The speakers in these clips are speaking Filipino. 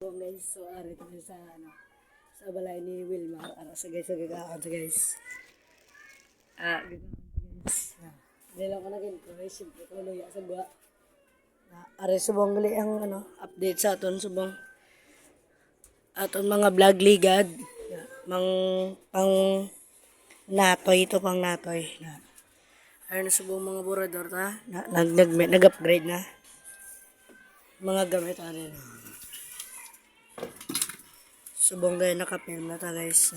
Guys, so ari kami sa sa balay ni Wilmar ara sa guys gagaon sa guys. Gagaon guys. Dilo ko na gin ko siyempre ko luya sa buwa. Ari subong gali ang update sa aton subong aton mga vlog ligad. Mang pang natoy ito pang natoy. Ayun na subong mga burador ta nag-upgrade na. Mga gamit ari. Subong gaya nakapirm na ta guys.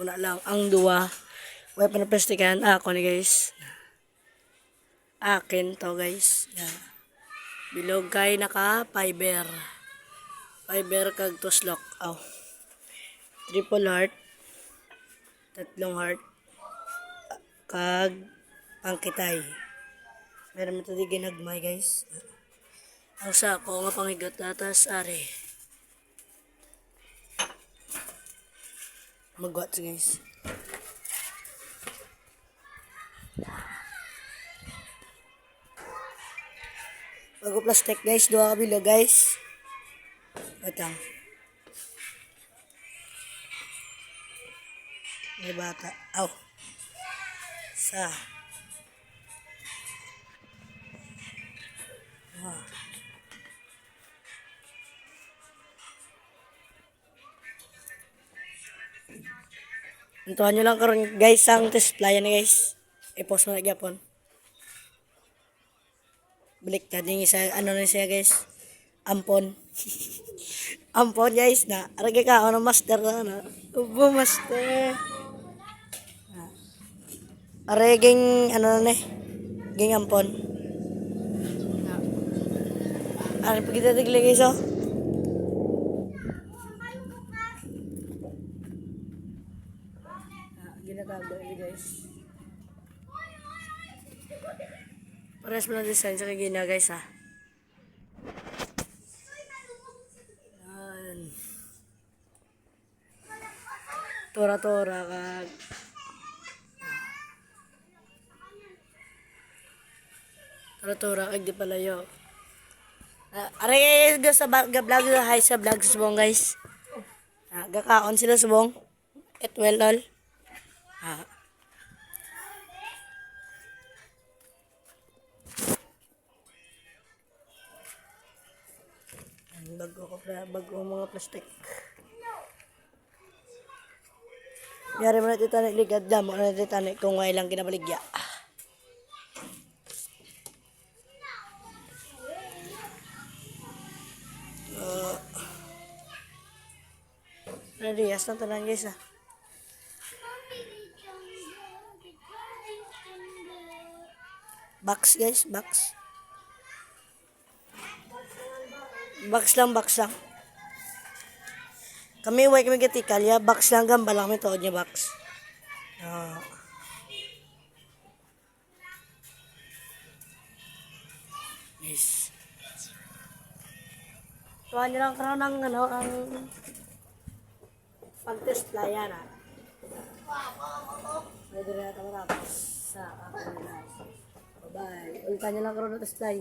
Una lang ang duwa. Way panaplastikan ako ni guys. Akin to guys. Bilog kay naka fiber. Fiber kag tuslok. Triple heart. Tatlong heart. Kag pangkitay. Meron mo ito di ginagmay guys. Ang sako nga pangigat atas ari. Magwat guys. Bago plastic guys, dua ka bilo guys. Batang. May bata. Sa. Untuhan nyo lang karon guys ang test playa na guys. I-post mo na gyapon. Baliktad yung isa na siya guys. Ampon. Ampon guys na. Aragay ka master na. Ubo master. Araging na ging ampon. Ano pa kita tigli guys ginagawa ini guys. Pares mo na design sa kagina guys Tora-tora kag Tora-tora kag di palayo. Are sa vlog hi sa vlog sa subong guys. Gakaon sila subong. It well all. Bago mga plastic. Yari mo na titanik ligad damo na titanik kung nga ilang kinabaligya. Riyas na tanan guys Box guys, box. Box lang. Kami way kami gatikal ya, box lang gamba lang may tuod niya box. Yes. Tuwan niyo lang karon ang ang pag-test playa na. Pwede na ito matapos sa akin guys. Bye-bye. Ulitan niyo lang karon ang test play.